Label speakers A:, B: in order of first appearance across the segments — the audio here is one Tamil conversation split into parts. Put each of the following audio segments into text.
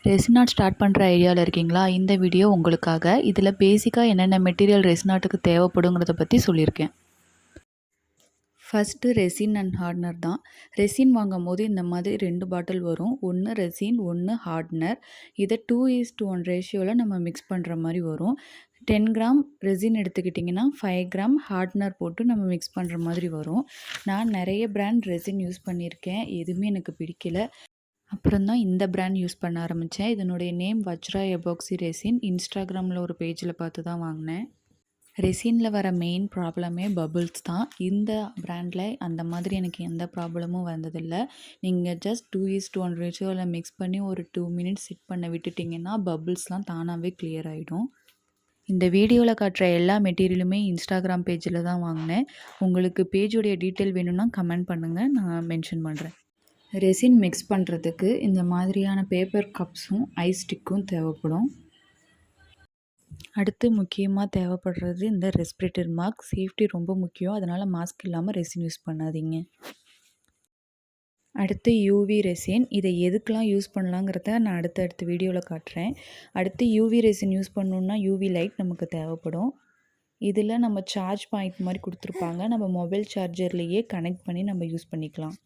A: ரெசின் ஆர்ட் ஸ்டார்ட் பண்ணுற ஐடியாவில் இருக்கீங்களா? இந்த வீடியோ உங்களுக்காக. இதில் பேசிக்காக என்னென்ன மெட்டீரியல் ரெசின் ஆர்ட்டுக்கு தேவைப்படுங்கிறத பற்றி சொல்லியிருக்கேன். ஃபஸ்ட்டு ரெசின் அண்ட் ஹார்ட்னர் தான். ரெசின் வாங்கும்போது இந்த மாதிரி 2 பாட்டில் வரும். ஒன்று ரெசின், ஒன்று ஹார்ட்னர். இதை 2:1 ரேஷியோவில் நம்ம மிக்ஸ் பண்ணுற மாதிரி வரும். 10 கிராம் ரெசின் எடுத்துக்கிட்டிங்கன்னா 5 கிராம் ஹார்ட்னர் போட்டு நம்ம மிக்ஸ் பண்ணுற மாதிரி வரும். நான் நிறைய பிராண்ட் ரெசின் யூஸ் பண்ணியிருக்கேன். எதுவுமே எனக்கு பிடிக்கல. அப்புறம் தான் இந்த பிராண்ட் யூஸ் பண்ண ஆரம்பித்தேன். இதனுடைய நேம் வஜ்ரா எபாக்சி ரெசின். இன்ஸ்டாகிராமில் ஒரு பேஜில் பார்த்து தான் வாங்கினேன். ரெசினில் வர மெயின் ப்ராப்ளமே பபுள்ஸ் தான். இந்த பிராண்டில் அந்த மாதிரி எனக்கு எந்த ப்ராப்ளமும் வந்ததில்லை. நீங்கள் ஜஸ்ட் 2:1 ரேஷியோவில் மிக்ஸ் பண்ணி ஒரு 2 மினிட்ஸ் செட் பண்ண விட்டுட்டிங்கன்னா பபுள்ஸ்லாம் தானாகவே கிளியர் ஆகிடும். இந்த வீடியோவில் காட்டுற எல்லா மெட்டீரியலுமே இன்ஸ்டாகிராம் பேஜில் தான் வாங்கினேன். உங்களுக்கு பேஜுடைய டீட்டெயில் வேணும்னா கமெண்ட் பண்ணுங்கள், நான் மென்ஷன் பண்ணுறேன். ரெசின் மிக்ஸ் பண்ணுறதுக்கு இந்த மாதிரியான பேப்பர் கப்ஸும் ஐஸ் ஸ்டிக்கும் தேவைப்படும். அடுத்து முக்கியமாக தேவைப்படுறது இந்த ரெஸ்பிரேட்டர் மாஸ்க். சேஃப்டி ரொம்ப முக்கியம், அதனால் மாஸ்க் இல்லாமல் ரெசின் யூஸ் பண்ணாதீங்க. அடுத்து யூவி ரெசின். இதை எதுக்கெலாம் யூஸ் பண்ணலாங்கிறத நான் அடுத்த வீடியோவில் காட்டுறேன். அடுத்து யூவி ரெசின் யூஸ் பண்ணணுன்னா யூவி லைட் நமக்கு தேவைப்படும். இதில் நம்ம சார்ஜ் பாயிண்ட் மாதிரி கொடுத்துருப்பாங்க. நம்ம மொபைல் சார்ஜர்லேயே கனெக்ட் பண்ணி நம்ம யூஸ் பண்ணிக்கலாம்.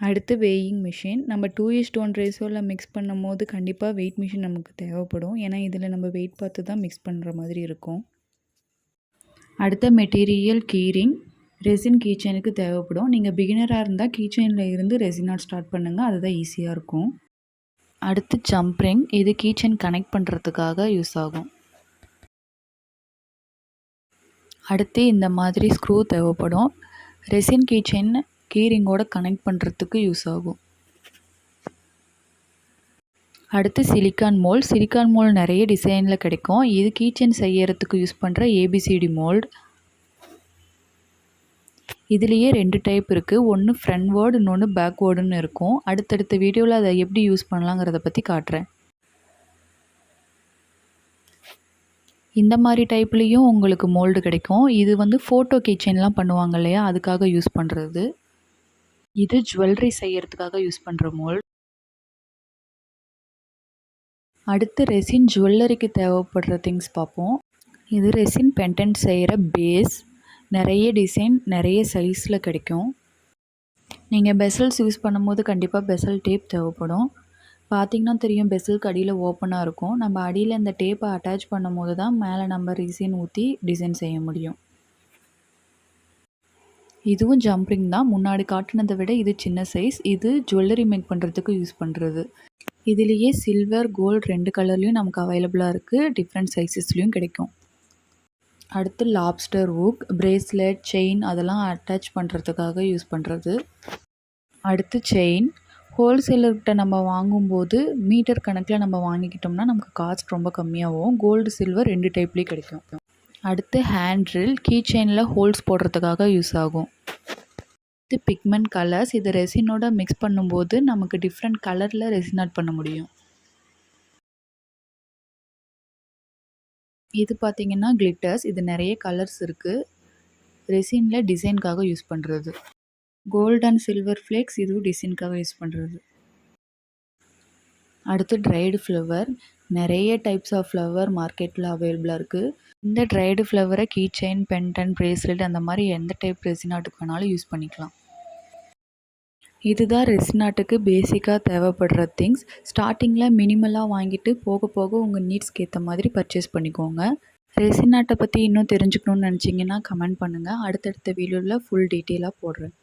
A: அடுத்து வெயிங் மிஷின். நம்ம 2:1 ரேஷியோவில் மிக்ஸ் பண்ணும் போது கண்டிப்பாக வெயிட் மிஷின் நமக்கு தேவைப்படும். ஏன்னா இதில் நம்ம வெயிட் பார்த்து தான் மிக்ஸ் பண்ணுற மாதிரி இருக்கும். அடுத்த மெட்டீரியல் கீரிங். ரெசின் கீச்செயினுக்கு தேவைப்படும். நீங்கள் பிகினராக இருந்தால் கீச்செயினில் இருந்து ரெசின் ஆர்ட் ஸ்டார்ட் பண்ணுங்கள், அதுதான் ஈஸியாக இருக்கும். அடுத்து ஜம்ப்ரிங். இது கீச்செயின் கனெக்ட் பண்ணுறதுக்காக யூஸ் ஆகும். அடுத்து இந்த மாதிரி ஸ்க்ரூ தேவைப்படும். ரெசின் கீச்செயின் கீரிங்கோட கனெக்ட் பண்ணுறதுக்கு யூஸ் ஆகும். அடுத்து சிலிக்கான் மோல்ட். சிலிக்கான் மோல்ட் நிறைய டிசைனில் கிடைக்கும். இது கீச்செயின் செய்யறதுக்கு யூஸ் பண்ணுற ஏபிசிடி மோல்ட். இதுலேயே 2 டைப் இருக்குது. ஒன்று ஃப்ரண்ட் வேர்டு, இன்னொன்று பேக்வேர்டுன்னு இருக்கும். அடுத்தடுத்த வீடியோவில் அதை எப்படி யூஸ் பண்ணலாங்கிறத பற்றி காட்டுறேன். இந்த மாதிரி டைப்லேயும் உங்களுக்கு மோல்டு கிடைக்கும். இது ஃபோட்டோ கீச்செயின்லாம் பண்ணுவாங்க இல்லையா, அதுக்காக யூஸ் பண்ணுறது. இது ஜுவல்லரி செய்யறதுக்காக யூஸ் பண்ணுற மோல்ட். அடுத்து ரெசின் ஜுவல்லரிக்கு தேவைப்படுற திங்ஸ் பார்ப்போம். இது ரெசின் பெண்டன்ட் செய்கிற பேஸ். நிறைய டிசைன் நிறைய சைஸில் கிடைக்கும். நீங்கள் பெசல்ஸ் யூஸ் பண்ணும்போது கண்டிப்பாக பெசல் டேப் தேவைப்படும். பார்த்திங்கன்னா தெரியும், பெசலுக்கு அடியில் ஓப்பனாக இருக்கும். நம்ம அடியில் இந்த டேப்பை அட்டாச் பண்ணும் போது தான் மேலே நம்ம ரெசின் ஊற்றி டிசைன் செய்ய முடியும். இதுவும் ஜம்ப்ரிங் தான். முன்னாடி காட்டினதை விட இது சின்ன சைஸ். இது ஜுவல்லரி மேக் பண்ணுறதுக்கு யூஸ் பண்ணுறது. இதுலேயே சில்வர், கோல்டு 2 கலர்லேயும் நமக்கு அவைலபிளாக இருக்குது. டிஃப்ரெண்ட் சைஸஸ்லேயும் கிடைக்கும். அடுத்து லாப்ஸ்டர் ஹூக். பிரேஸ்லெட், செயின் அதெல்லாம் அட்டாச் பண்ணுறதுக்காக யூஸ் பண்ணுறது. அடுத்து செயின். ஹோல்சேலர்கிட்ட நம்ம வாங்கும்போது மீட்டர் கணக்கில் நம்ம வாங்கிக்கிட்டோம்னா நமக்கு காஸ்ட் ரொம்ப கம்மியாகும். கோல்டு, சில்வர் 2 டைப்லேயும் கிடைக்கும். அடுத்து ஹேண்ட் ட்ரில். கீ செயினில் ஹோல்ஸ் போடுறதுக்காக யூஸ் ஆகும். அடுத்து பிக்மெண்ட் கலர்ஸ். இதை ரெசினோட மிக்ஸ் பண்ணும்போது நமக்கு டிஃப்ரெண்ட் கலரில் ரெசின் ஆர்ட் பண்ண முடியும். இது பார்த்திங்கன்னா கிளிட்டர்ஸ். இது நிறைய கலர்ஸ் இருக்குது. ரெசினில் டிசைனுக்காக யூஸ் பண்ணுறது. Gold and silver flakes. இதுவும் டிசைனுக்காக யூஸ் பண்ணுறது. அடுத்து ட்ரைடு ஃப்ளவர். நிறைய டைப்ஸ் ஆஃப் ஃப்ளவர் மார்க்கெட்டில் அவைலபிளாக இருக்குது. இந்த ட்ரைடு ஃப்ளவரை கீ செயின், பென்டன், பிரேஸ்லெட் அந்த மாதிரி எந்த டைப் ரெசின் ஆர்ட்டுக்கு வேணாலும் யூஸ் பண்ணிக்கலாம். இதுதான் ரெசின் ஆர்ட்டுக்கு பேசிக்காக தேவைப்படுற திங்ஸ். ஸ்டார்டிங்கில் மினிமலாக வாங்கிட்டு போக போக உங்கள் நீட்ஸ்க்கு ஏற்ற மாதிரி பர்ச்சேஸ் பண்ணிக்கோங்க. ரெசின் ஆர்ட்டை பற்றி இன்னும் தெரிஞ்சுக்கணுன்னு நினச்சிங்கன்னா கமெண்ட் பண்ணுங்கள். அடுத்தடுத்த வீடியோவில் ஃபுல் டீட்டெயிலாக போடுறேன்.